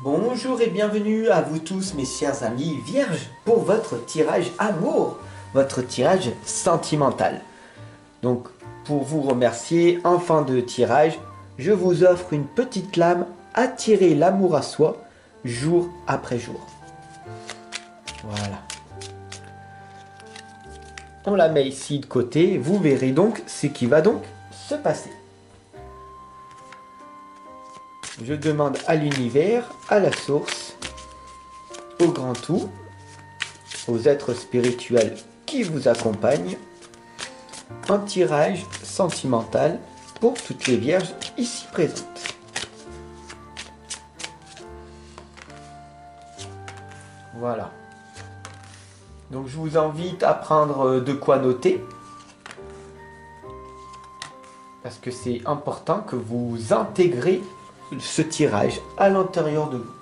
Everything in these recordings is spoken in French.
Bonjour et bienvenue à vous tous mes chers amis vierges pour votre tirage amour, votre tirage sentimental. Donc pour vous remercier en fin de tirage, je vous offre une petite lame Attirer l'amour à soi jour après jour. Voilà. On la met ici de côté, vous verrez donc ce qui va donc se passer. Je demande à l'univers, à la source, au grand tout, aux êtres spirituels qui vous accompagnent, un tirage sentimental pour toutes les vierges ici présentes. Voilà. Donc je vous invite à prendre de quoi noter, parce que c'est important que vous intégrez ce tirage à l'intérieur de vous.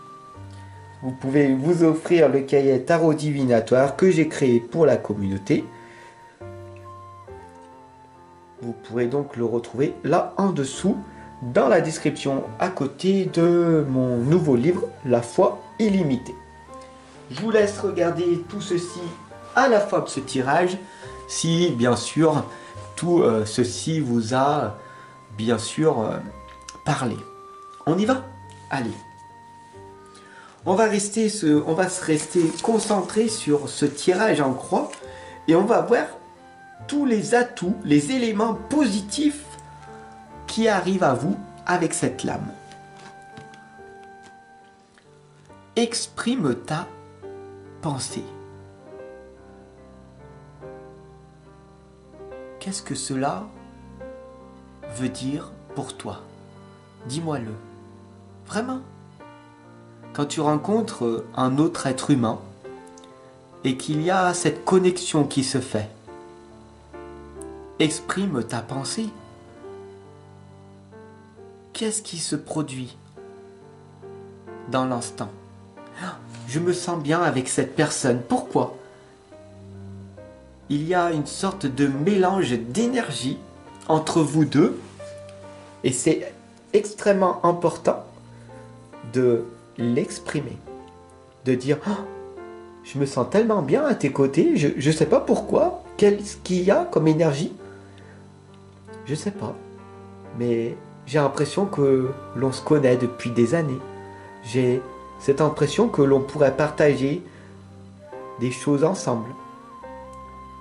Vous pouvez vous offrir le cahier tarot divinatoire que j'ai créé pour la communauté. Vous pourrez donc le retrouver là en dessous dans la description à côté de mon nouveau livre La foi illimitée. Je vous laisse regarder tout ceci à la fois de ce tirage si bien sûr tout ceci vous a bien sûr parlé. On y va? Allez. On va se rester concentré sur ce tirage en croix et on va voir tous les atouts, les éléments positifs qui arrivent à vous avec cette lame. Exprime ta pensée. Qu'est-ce que cela veut dire pour toi? Dis-moi-le. Vraiment? Quand tu rencontres un autre être humain et qu'il y a cette connexion qui se fait, exprime ta pensée. Qu'est-ce qui se produit dans l'instant? Je me sens bien avec cette personne. Pourquoi? Il y a une sorte de mélange d'énergie entre vous deux et c'est extrêmement important de l'exprimer, de dire oh, je me sens tellement bien à tes côtés, je ne sais pas pourquoi, qu'est-ce qu'il y a comme énergie, je sais pas, mais j'ai l'impression que l'on se connaît depuis des années, j'ai cette impression que l'on pourrait partager des choses ensemble.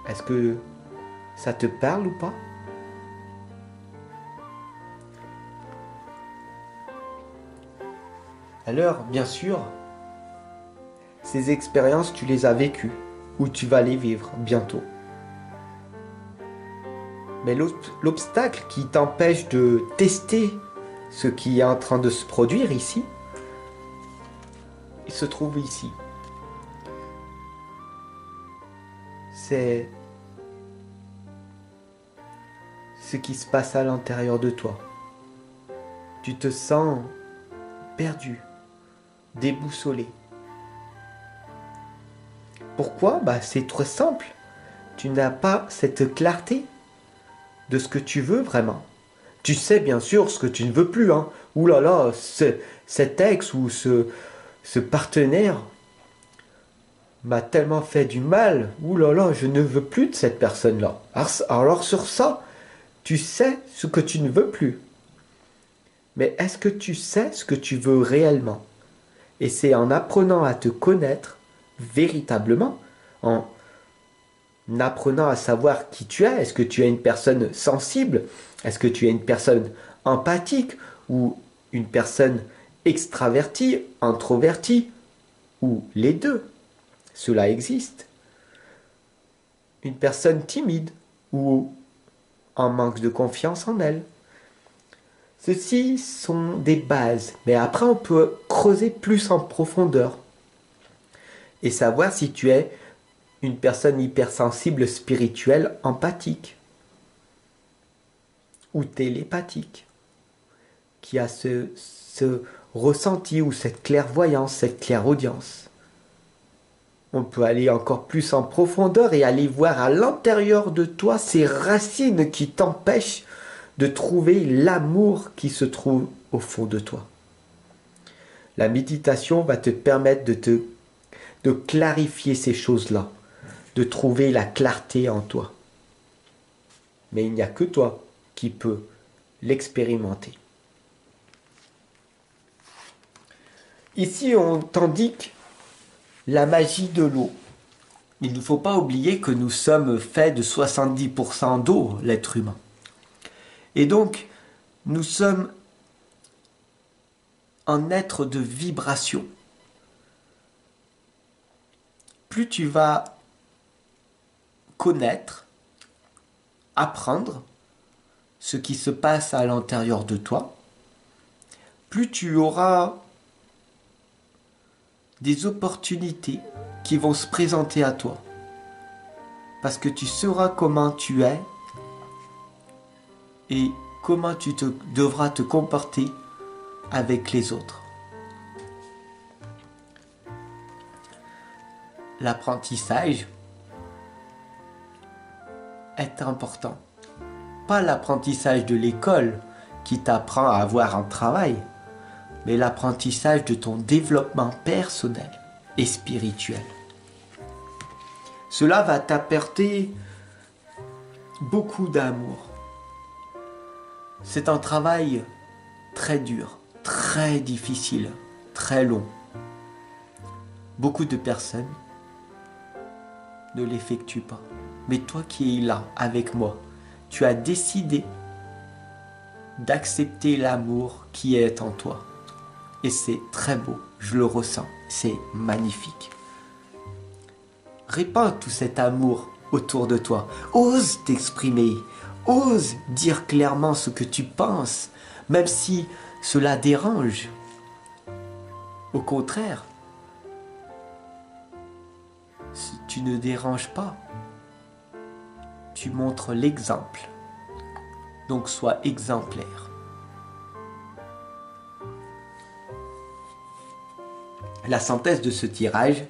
Est-ce que ça te parle ou pas? Alors, bien sûr, ces expériences, tu les as vécues ou tu vas les vivre bientôt. Mais l'obstacle qui t'empêche de tester ce qui est en train de se produire ici, il se trouve ici. C'est ce qui se passe à l'intérieur de toi. Tu te sens perdu, déboussolé. Pourquoi? C'est très simple. Tu n'as pas cette clarté de ce que tu veux vraiment. Tu sais bien sûr ce que tu ne veux plus. Hein. Ouh là là, cet ex ou ce partenaire m'a tellement fait du mal. Ouh là là, je ne veux plus de cette personne-là. Alors sur ça, tu sais ce que tu ne veux plus. Mais est-ce que tu sais ce que tu veux réellement? Et c'est en apprenant à te connaître véritablement, en apprenant à savoir qui tu es. Est-ce que tu es une personne sensible? Est-ce que tu es une personne empathique? Ou une personne extravertie, introvertie? Ou les deux? Cela existe. Une personne timide ou en manque de confiance en elle. Ceci sont des bases, mais après on peut creuser plus en profondeur et savoir si tu es une personne hypersensible, spirituelle, empathique ou télépathique, qui a ce ressenti ou cette clairvoyance, cette clairaudience. On peut aller encore plus en profondeur et aller voir à l'intérieur de toi ces racines qui t'empêchent de trouver l'amour qui se trouve au fond de toi. La méditation va te permettre de clarifier ces choses-là, de trouver la clarté en toi. Mais il n'y a que toi qui peux l'expérimenter. Ici, on t'indique la magie de l'eau. Il ne faut pas oublier que nous sommes faits de 70% d'eau, l'être humain. Et donc, nous sommes un être de vibration. Plus tu vas connaître, apprendre ce qui se passe à l'intérieur de toi, plus tu auras des opportunités qui vont se présenter à toi. Parce que tu sauras comment tu es et comment tu devras te comporter avec les autres. L'apprentissage est important. Pas l'apprentissage de l'école qui t'apprend à avoir un travail, mais l'apprentissage de ton développement personnel et spirituel. Cela va t'apporter beaucoup d'amour. C'est un travail très dur, très difficile, très long. Beaucoup de personnes ne l'effectuent pas. Mais toi qui es là avec moi, tu as décidé d'accepter l'amour qui est en toi. Et c'est très beau, je le ressens, c'est magnifique. Répands tout cet amour autour de toi. Ose t'exprimer, ose dire clairement ce que tu penses, même si cela dérange. Au contraire, tu ne déranges pas. Tu montres l'exemple. Donc sois exemplaire. La synthèse de ce tirage,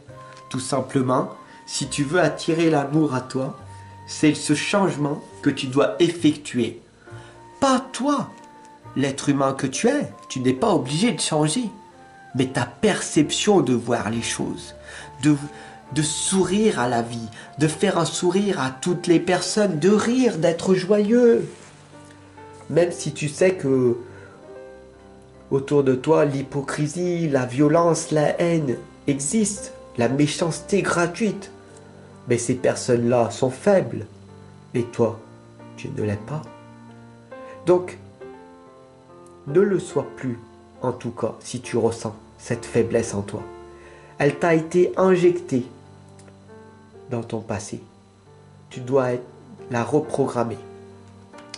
tout simplement, si tu veux attirer l'amour à toi, c'est ce changement que tu dois effectuer. Pas toi, l'être humain que tu n'es pas obligé de changer, mais ta perception de voir les choses, de sourire à la vie, de faire un sourire à toutes les personnes, de rire, d'être joyeux. Même si tu sais que autour de toi, l'hypocrisie, la violence, la haine existent, la méchanceté gratuite. Mais ces personnes-là sont faibles. Et toi, tu ne l'es pas. Donc, ne le sois plus, en tout cas, si tu ressens cette faiblesse en toi. Elle t'a été injectée dans ton passé. Tu dois la reprogrammer.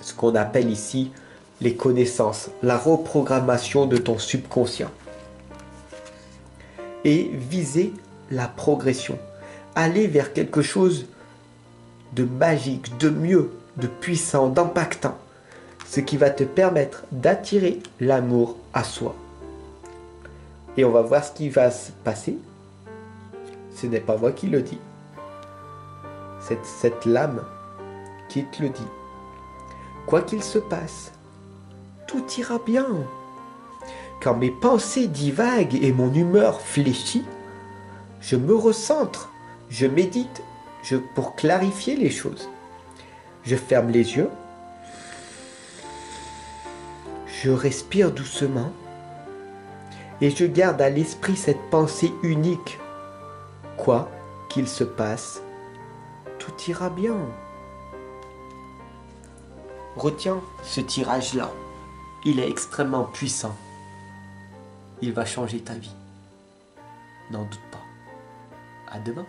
Ce qu'on appelle ici les connaissances, la reprogrammation de ton subconscient. Et viser la progression. Aller vers quelque chose de magique, de mieux, de puissant, d'impactant. Ce qui va te permettre d'attirer l'amour à soi. Et on va voir ce qui va se passer. Ce n'est pas moi qui le dis. C'est cette lame qui te le dit. Quoi qu'il se passe, tout ira bien. Quand mes pensées divaguent et mon humeur fléchit, je me recentre, je médite pour clarifier les choses. Je ferme les yeux, je respire doucement et je garde à l'esprit cette pensée unique. Quoi qu'il se passe, tout ira bien. Retiens ce tirage-là. Il est extrêmement puissant. Il va changer ta vie. N'en doute pas. À demain.